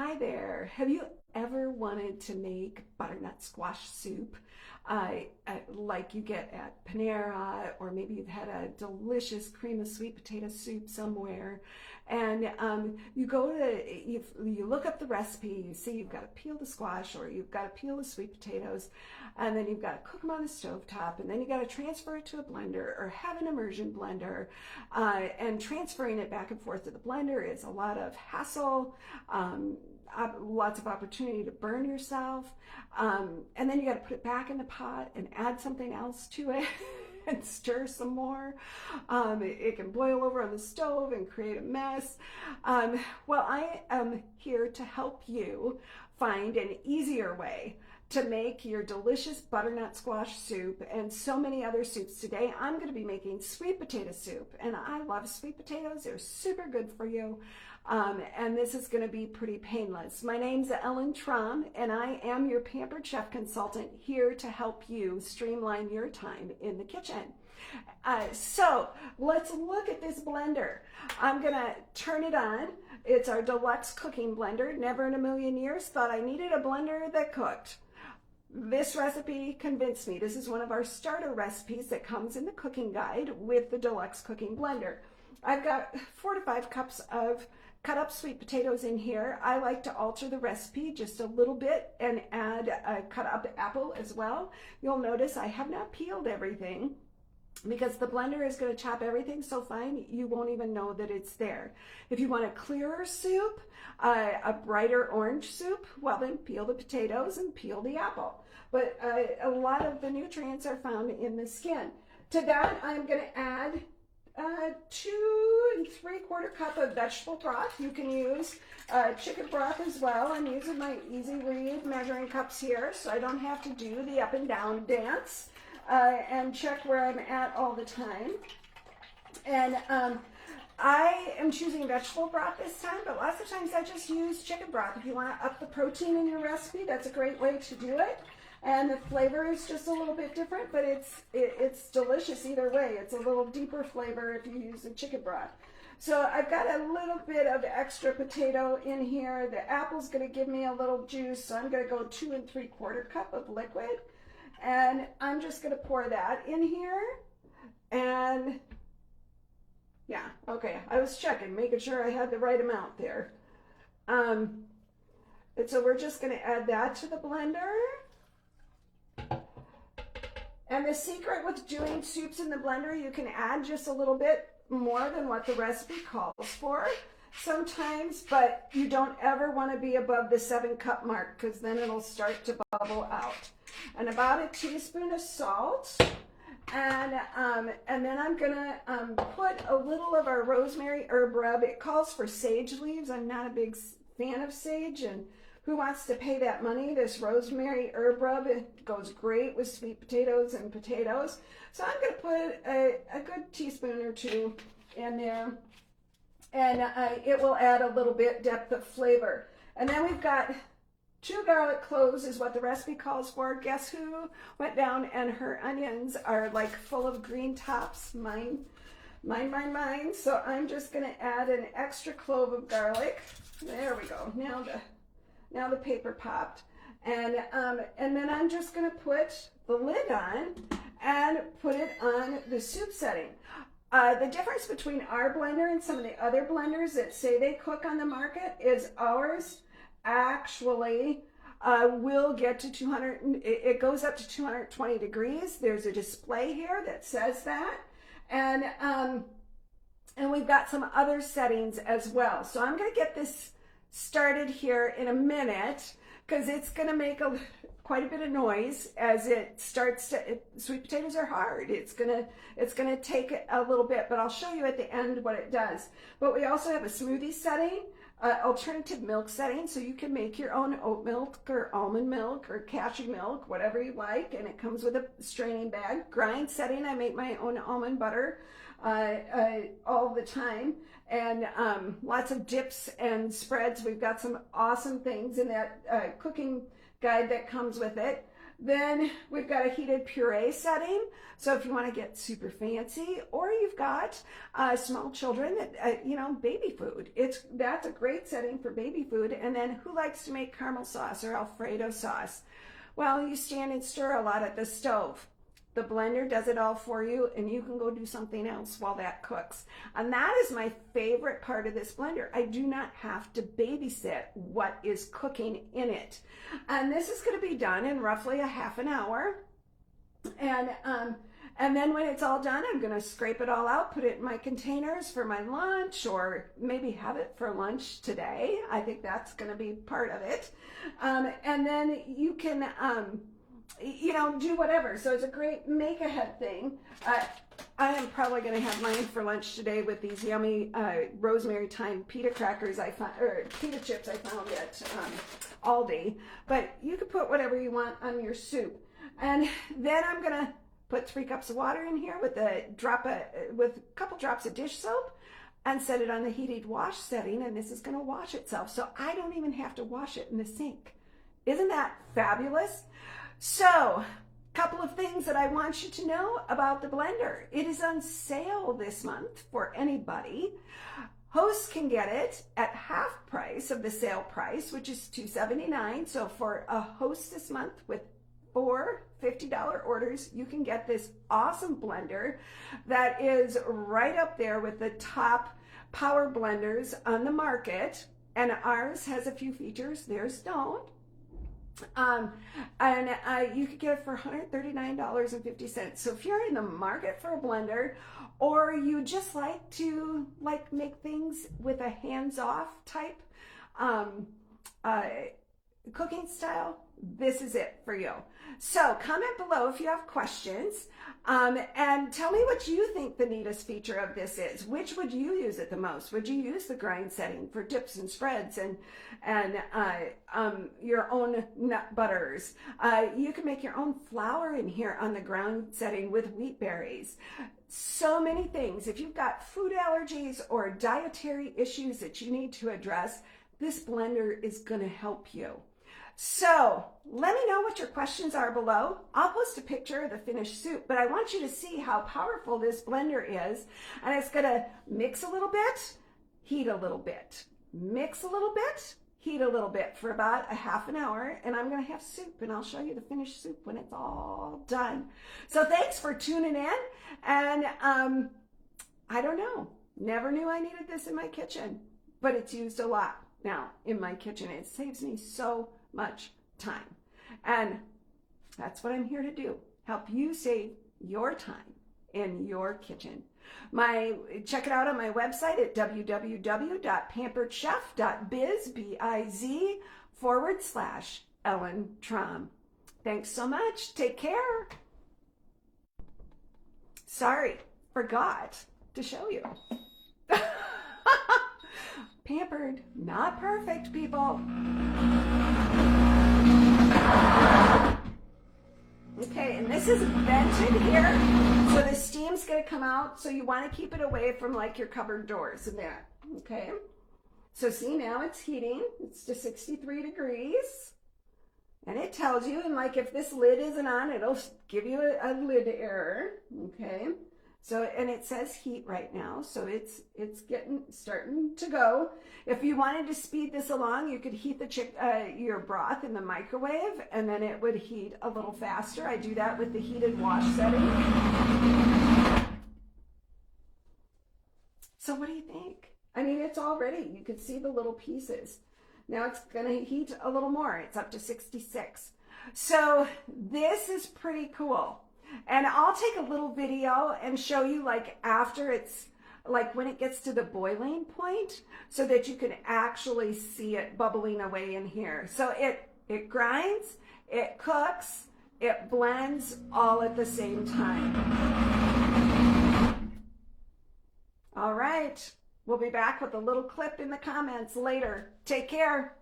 Hi there. Have you ever wanted to make butternut squash soup like you get at Panera, or maybe you've had a delicious cream of sweet potato soup somewhere, and you look up the recipe, you see you've got to peel the squash or you've got to peel the sweet potatoes, and then you've got to cook them on the stove top, and then you got to transfer it to a blender or have an immersion blender, and transferring it back and forth to the blender is a lot of hassle. Lots of opportunity to burn yourself. And then you got to put it back in the pot and add something else to it and stir some more. It can boil over on the stove and create a mess. Well, I am here to help you find an easier way to make your delicious butternut squash soup and so many other soups. Today I'm going to be making sweet potato soup, and I love sweet potatoes. They're super good for you. And this is going to be pretty painless. My name's Ellen Trom, and I am your Pampered Chef Consultant here to help you streamline your time in the kitchen. So let's look at this blender. I'm going to turn it on. It's our deluxe cooking blender. Never in a million years thought I needed a blender that cooked. This recipe convinced me. This is one of our starter recipes that comes in the cooking guide with the deluxe cooking blender. I've got 4 to 5 cups of cut up sweet potatoes in here. I like to alter the recipe just a little bit and add a cut up apple as well. You'll notice I have not peeled everything because the blender is going to chop everything so fine you won't even know that it's there. If you want a clearer soup, a brighter orange soup, well then peel the potatoes and peel the apple. But a lot of the nutrients are found in the skin. To that I'm going to add 2 3/4 cup of vegetable broth. You can use chicken broth as well. I'm using my Easy Read measuring cups here so I don't have to do the up and down dance and check where I'm at all the time. And I am choosing vegetable broth this time, but lots of times I just use chicken broth. If you want to up the protein in your recipe, that's a great way to do it. And the flavor is just a little bit different, but it's delicious either way. It's a little deeper flavor if you use the chicken broth. So I've got a little bit of extra potato in here. The apple's going to give me a little juice, so I'm going to go 2 3/4 cup of liquid. And I'm just going to pour that in here. And yeah, okay, I was checking, making sure I had the right amount there. And so we're just going to add that to the blender. And the secret with doing soups in the blender, you can add just a little bit more than what the recipe calls for sometimes, but you don't ever want to be above the 7-cup mark because then it'll start to bubble out. And about a teaspoon of salt. And then I'm gonna put a little of our rosemary herb rub. It calls for sage leaves. I'm not a big fan of sage, and who wants to pay that money? This rosemary herb rub, it goes great with sweet potatoes and potatoes. So I'm going to put a good teaspoon or 2 in there, and it will add a little bit depth of flavor. And then we've got 2 garlic cloves is what the recipe calls for. Guess who went down and her onions are like full of green tops? Mine. So I'm just going to add an extra clove of garlic. There we go. Now the paper popped. And then I'm just going to put the lid on and put it on the soup setting. The difference between our blender and some of the other blenders that say they cook on the market is ours actually will get to 200, it goes up to 220 degrees. There's a display here that says that. And we've got some other settings as well. So I'm going to get this started here in a minute because it's going to make quite a bit of noise as it starts to. Sweet potatoes are hard. It's gonna take a little bit, but I'll show you at the end what it does. But we also have a smoothie setting, alternative milk setting, so you can make your own oat milk or almond milk or cashew milk, whatever you like, and it comes with a straining bag. Grind setting, I make my own almond butter all the time, and lots of dips and spreads. We've got some awesome things in that cooking guide that comes with it. Then we've got a heated puree setting. So if you want to get super fancy, or you've got small children that, baby food, that's a great setting for baby food. And then who likes to make caramel sauce or Alfredo sauce? Well, you stand and stir a lot at the stove. The blender does it all for you, and you can go do something else while that cooks. And that is my favorite part of this blender. I do not have to babysit what is cooking in it. And this is going to be done in roughly a half an hour. And then when it's all done, I'm going to scrape it all out, put it in my containers for my lunch, or maybe have it for lunch today. I think that's going to be part of it. And then you can do whatever. So it's a great make ahead thing. I am probably going to have mine for lunch today with these yummy rosemary thyme pita crackers or pita chips I found at Aldi. But you could put whatever you want on your soup. And then I'm going to put 3 cups of water in here with a couple drops of dish soap and set it on the heated wash setting, and this is going to wash itself. So I don't even have to wash it in the sink. Isn't that fabulous? So, couple of things that I want you to know about the blender. It is on sale this month for anybody. Hosts can get it at half price of the sale price, which is $279. So for a host this month with 4 $50 orders, you can get this awesome blender that is right up there with the top power blenders on the market. And ours has a few features, theirs don't. You could get it for $139.50. So if you're in the market for a blender, or you just like to make things with a hands-off type cooking style, this is it for you. So comment below if you have questions, and tell me what you think the neatest feature of this is. Which would you use it the most? Would you use the grind setting for dips and spreads and your own nut butters? You can make your own flour in here on the ground setting with wheat berries. So many things. If you've got food allergies or dietary issues that you need to address, this blender is going to help you. So let me know what your questions are below. I'll post a picture of the finished soup, but I want you to see how powerful this blender is. And it's going to mix a little bit, heat a little bit, mix a little bit, heat a little bit for about a half an hour. And I'm going to have soup, and I'll show you the finished soup when it's all done. So thanks for tuning in. And I don't know, never knew I needed this in my kitchen, but it's used a lot now in my kitchen. It saves me so much time, and that's what I'm here to do, help you save your time in your kitchen. Check it out on my website at www.pamperedchef.biz/Ellen Traum. Thanks so much. Take care. Sorry, forgot to show you. Pampered, not perfect, people. Okay, and this is vented here, so the steam's going to come out, so you want to keep it away from your cupboard doors and that, okay? So see, now it's heating. It's to 63 degrees, and it tells you, and if this lid isn't on, it'll give you a lid error, okay? So, and it says heat right now, so it's starting to go. If you wanted to speed this along, you could heat your broth in the microwave, and then it would heat a little faster. I do that with the heated wash setting. So what do you think? I mean, it's all ready. You can see the little pieces. Now it's going to heat a little more. It's up to 66. So this is pretty cool. And I'll take a little video and show you after it's when it gets to the boiling point, so that you can actually see it bubbling away in here. So it grinds, it cooks, it blends all at the same time. All right, we'll be back with a little clip in the comments later. Take care.